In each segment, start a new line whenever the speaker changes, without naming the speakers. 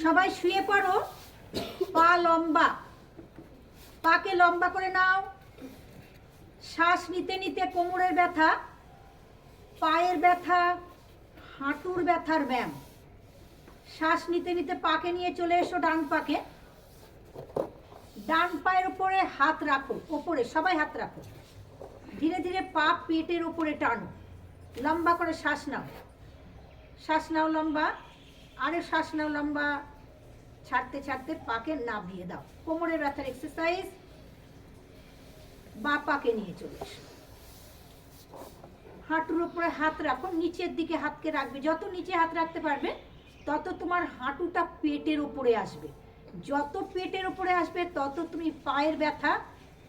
সবাই শুয়ে পড়ো, পা লম্বা, পাকে লম্বা করে নাও। শ্বাস নিতে নিতে কোমরের ব্যথা, পায়ের ব্যথা, হাঁটুর ব্যথার ব্যায়াম। শ্বাস নিতে নিতে পাকে নিয়ে চলে এসো ডান পাকে। ডান পায়ের উপরে হাত রাখো, ওপরে সবাই হাত রাখো। ধীরে ধীরে পা পেটের উপরে টানো, লম্বা করে শ্বাস নাও। শ্বাস নাও লম্বা, আরে শ্বাস নাও লম্বা। ছাড়তে ছাড়তে পাকে নামিয়ে দাও। কোমরের ব্যথার এক্সারসাইজ। বা পাকে নিয়ে চলে এসো। হাঁটুর উপরে হাত রাখো, নিচের দিকে হাতকে রাখবে। যত নিচে হাত রাখতে পারবে তত তোমার হাঁটুটা পেটের উপরে আসবে। যত পেটের উপরে আসবে তত তুমি পায়ের ব্যথা,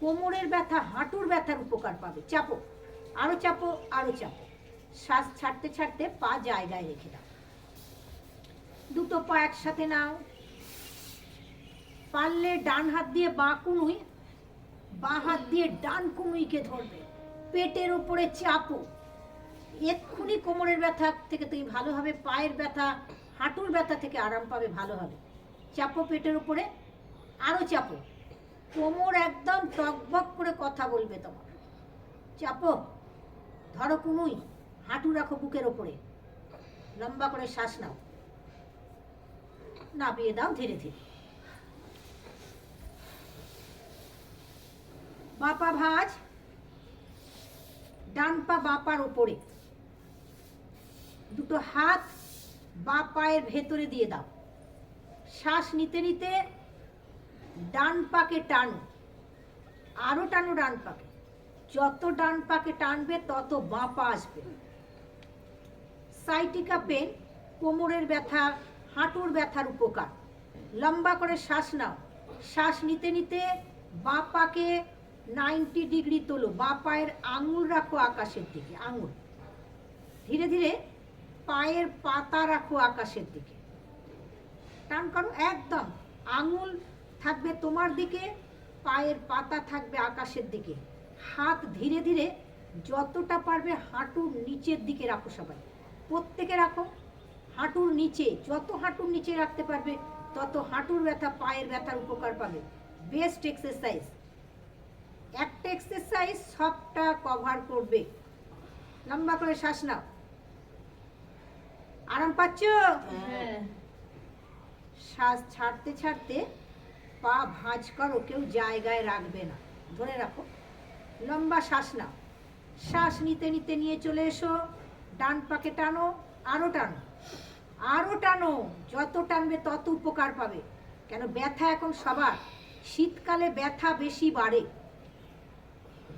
কোমরের ব্যথা, হাঁটুর ব্যথার উপকার পাবে। চাপো, আরো চাপো, আরো চাপো। শ্বাস ছাড়তে ছাড়তে পা জায়গায় রেখে দাও। দুটো পা একসাথে নাও। পারলে ডান হাত দিয়ে বাঁ কুনুই, বাঁ হাত দিয়ে ডান কুনুইকে ধরবে। পেটের উপরে চাপো। এক্ষুনি কোমরের ব্যথা থেকে তুমি ভালো হবে, পায়ের ব্যথা, হাঁটুর ব্যথা থেকে আরাম পাবে, ভালো হবে। চাপো পেটের উপরে, আরো চাপো। কোমর একদম টকবক করে কথা বলবে তোমার। চাপো, ধরো কুনুই, হাঁটু রাখো বুকের ওপরে। লম্বা করে শ্বাস নাও, নামিয়ে দাও ধীরে ধীরে। বাপা ভাঁজ, ডান পা বাপার ওপরে। দুটো হাত বা পায়ের ভেতরে দিয়ে দাও। শ্বাস নিতে নিতে ডান পাকে টানো, আরো টানো ডান পাকে। যত ডান পাকে টানবে তত বাঁ পা আসবে। সাইটিকা পেন, কোমরের ব্যথা, হাঁটুর ব্যথার উপকার। লম্বা করে শ্বাস নাও। শ্বাস নিতে নিতে বাঁ পাকে 90 ডিগ্রি তোলো। বাঁ পায়ের আঙুল রাখো আকাশের দিকে, আঙুল। ধীরে ধীরে পায়ের পাতা রাখো আকাশের দিকে। টান করো একদম। আঙুল থাকবে তোমার দিকে, পায়ের পাতা থাকবে আকাশের দিকে। হাত ধীরে ধীরে যতটা পারবে হাঁটুর নিচের দিকে রাখো। সবাই প্রত্যেকে রাখো হাঁটুর নিচে। যত হাঁটুর নিচে রাখতে পারবে তত হাঁটুর ব্যথা, পায়ের ব্যথার উপকার পাবে। Best exercise. একটা এক্সারসাইজ সবটা কভার করবে। লম্বা করে শ্বাস নাও। আরাম পাচ্ছ? শ্বাস ছাড়তে ছাড়তে পা ভাঁজ করো, কেউ জায়গায় রাখবে না, ধরে রাখো। লম্বা শ্বাস নাও। শ্বাস নিতে নিতে নিয়ে চলে এসো ডান পাকে টানো, আরো টানো, আরো টানো। যত টানবে তত উপকার পাবে। কেন ব্যথা এখন সবার, শীতকালে ব্যথা বেশি বাড়ে।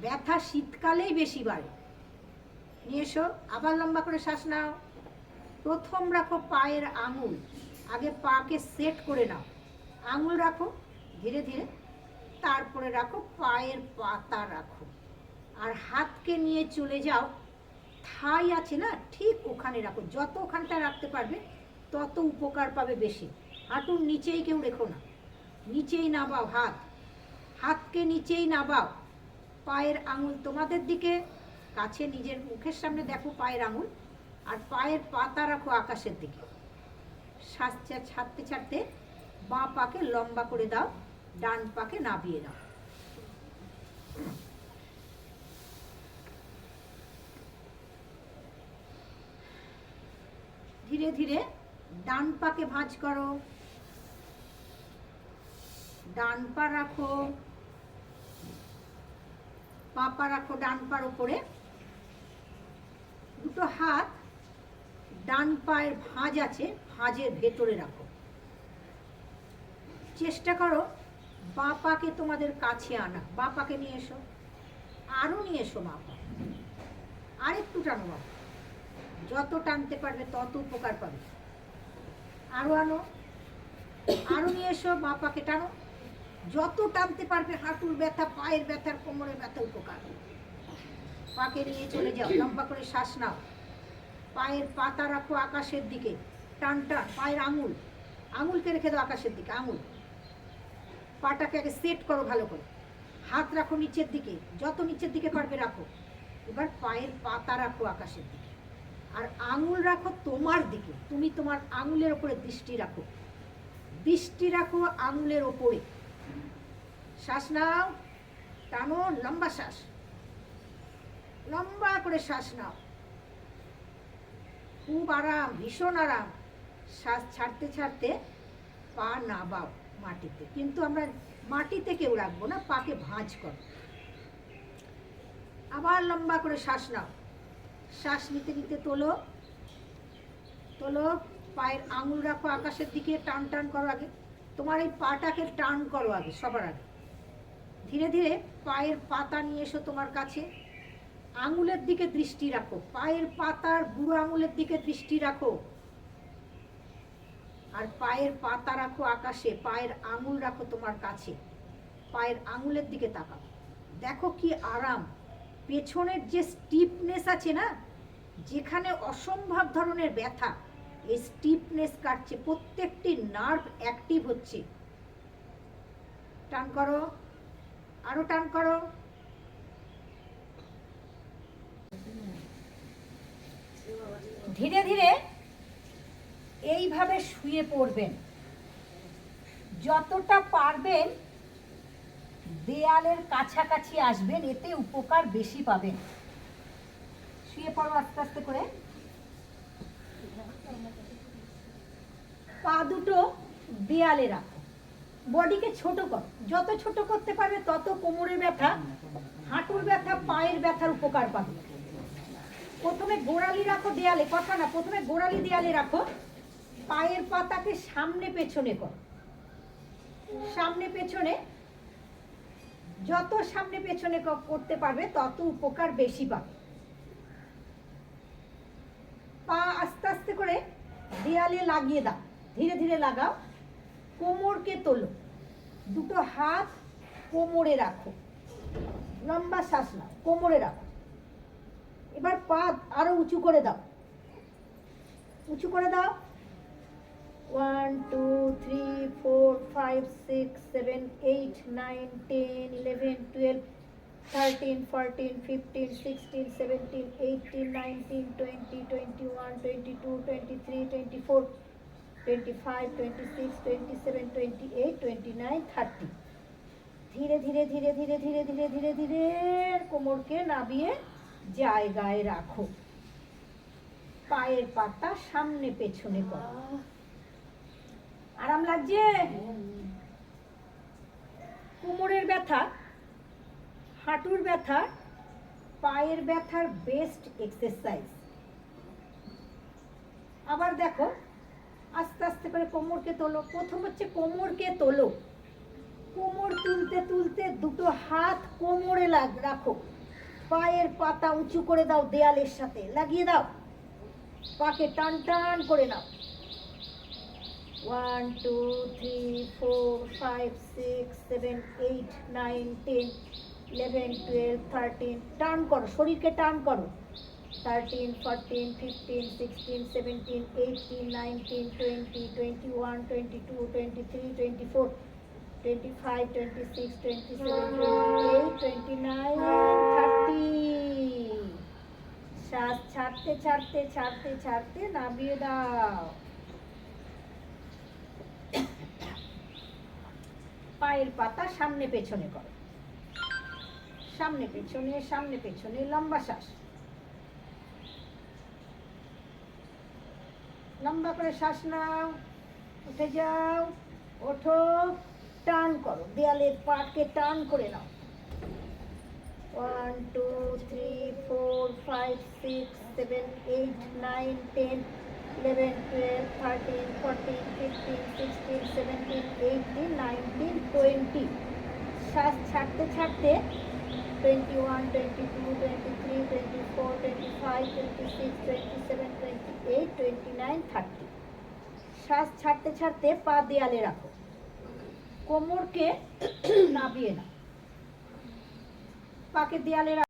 ব্যথা শীতকালেই বেশি বাড়ে। নিয়ে এসো, আবার লম্বা করে শ্বাস নাও। প্রথম রাখো পায়ের আঙুল, আগে পাকে সেট করে নাও। আঙুল রাখো ধীরে ধীরে, তারপরে রাখো পায়ের পাতা রাখো। আর হাতকে নিয়ে চলে যাও, থাই আছে না ঠিক ওখানে রাখো। যত ওখানটা রাখতে পারবে তত উপকার পাবে বেশি। হাঁটুর নিচেই কেউ রেখো না, নিচেই নাবাও হাত, হাতকে নিচেই নাবাও। পায়ের আঙুল তোমাদের দিকে কাছে, নিজের মুখের সামনে দেখো পায়ের আঙুল। আর পায়ের পাতা রাখো আকাশের দিকে। শ্বাস ছাড়তে ছাড়তে বাঁ পাকে লম্বা করে দাও, ডান পাকে নাবিয়ে দাও। ধীরে ধীরে ডান পাকে ভাঁজ করো। ডান পা রাখো, পা রাখো ডান পার উপরে। দুটো হাত ডান পায়ের ভাঁজ আছে, ভাঁজের ভেতরে রাখো। চেষ্টা করো বাঁ পাকে তোমাদের কাছে আনা। বাঁ পাকে নিয়ে এসো, আরো নিয়ে এসো বাঁ পা। আরেকটু টানো বাবা, যত টানতে পারবে তত উপকার পাবে। আরো আনো, আরো নিয়ে এসো, বাঁ পাকে টানো। যত টানতে পারবে হাঁটুর ব্যথা, পায়ের ব্যথার, কোমরের ব্যথা উপকার। পাকে নিয়ে চলে যাও, লম্বা করে শ্বাস নাও। পায়ের পাতা রাখো আকাশের দিকে, টান টান। পায়ের আঙুল, আঙুলকে রেখে দাও আকাশের দিকে, আঙুল। পাটাকে আগে সেট করো ভালো করে। হাত রাখো নিচের দিকে, যত নিচের দিকে পারবে রাখো। এবার পায়ের পাতা রাখো আকাশের দিকে, আর আঙুল রাখো তোমার দিকে। তুমি তোমার আঙুলের উপরে দৃষ্টি রাখো। দৃষ্টি রাখো আঙুলের ওপরে। শ্বাস নাও, টানো, লম্বা শ্বাস, লম্বা করে শ্বাস নাও, খুব আরাম, ভীষণ আরাম। শ্বাস ছাড়তে ছাড়তে পা নাবাও মাটিতে, কিন্তু আমরা মাটিতে কেউ রাখবো না, পাকে ভাঁজ করো। আবার লম্বা করে শ্বাস নাও, শ্বাস নিতে নিতে তোলো, তোলো, পায়ের আঙুল রাখো আকাশের দিকে, টান টান করো। আগে তোমার এই পাটাকে টান করো আগে, সবার আগে। ধীরে ধীরে পায়ের পাতা নিয়ে এসো তোমার কাছে, আঙুলের দিকে দৃষ্টি রাখো, পায়ের পাতার বুড়ো আঙুলের দিকে দৃষ্টি রাখো, আর পায়ের পাতা রাখো আকাশে, পায়ের আঙুল রাখো তোমার কাছে, পায়ের আঙুলের দিকে তাকাও। দেখো কি আরাম। পেছনের যে স্টিফনেস আছে না, যেখানে অসম্ভব ধরনের ব্যথা, এই স্টিফনেস কাটছে, প্রত্যেকটি নার্ভ অ্যাক্টিভ হচ্ছে। টান করো, আরো টান করো। ধীরে ধীরে এইভাবে শুয়ে পড়বেন, যতটা পারবেন দেয়ালের কাছাকাছি আসবেন, এতে উপকার বেশি পাবেন। শুয়ে পড়ো আস্তে আস্তে করে। পা দুটো দেয়ালে রাখো, বডিকে ছোট করো, যত ছোট করতে পারবে তত কোমরের ব্যথা, হাঁটুর ব্যথা, পায়ের ব্যথার উপকার পাবে। প্রথমে গোড়ালি রাখো দেয়ালে, কথা না, প্রথমে গোড়ালি দেয়ালে রাখো, পায়ের পাতাকে সামনে পেছনে করো, সামনে পেছনে, যত সামনে পেছনে করতে পারবে তত উপকার বেশি পাবে। পা আস্তে আস্তে করে দেয়ালে লাগিয়ে দাও, ধীরে ধীরে লাগাও। কোমরকে তোলো, দুটো হাত কোমরে রাখো, লম্বা শ্বাস নাও, কোমরে রাখো। এবার পা আরো উঁচু করে দাও, উঁচু করে দাও। 1 2 3 4 5 6 7 8 9 10 11 12 13 14 15 16 17 18 19 20 21 22 23 24 25 26 27 28 29 30। ধীরে ধীরে ধীরে ধীরে ধীরে ধীরে ধীরে ধীরে কোমরকে নাবিয়ে জায়গায় রাখো, পায়ের পাতা সামনে পেছনে করো। আরাম লাগছে? কোমরের ব্যথা, হাঁটুর ব্যথা, পায়ের ব্যথার বেস্ট এক্সারসাইজ। আবার দেখো, আস্তে আস্তে করে কোমরকে তোলো। প্রথম হচ্ছে কোমরকে তোলো, কোমর তুলতে তুলতে দুটো হাত কোমরে রাখো, পায়ের পাতা উঁচু করে দাও, দেয়ালের সাথে লাগিয়ে দাও, পাকে টান টান করে নাও। 1 2 3 4 5 6 7 8 9 10 11 12 13, টান করো, শরীরকে টান করো। 13 14 15 16 17 18 19 20 21 22 23 24 25 26 27 28 29 30। শ্বাস ছাড়তে ছাড়তে ছাড়তে ছাড়তে নামিয়ে দাও। পায়ের পাতা সামনে পেছনে করো, সামনে পেছনে সামনে পেছনে, লম্বা শ্বাস, লম্বা করে শ্বাস নাও। উঠে যাও, ওঠো, টান করো, দেয়ালের পাটকে টান করে নাও। 1 2 3 4 5 6 7 8 9 10 11 12 13 14 15 16 17 18 19 20। শ্বাস ছাড়তে ছাড়তে 21 22 23 24 25 26 27 28 29 30। শ্বাস ছাড়তে ছাড়তে পা দেয়ালে রাখো, কোমরকে নাবিয়ে নাও, পাকে দেয়ালে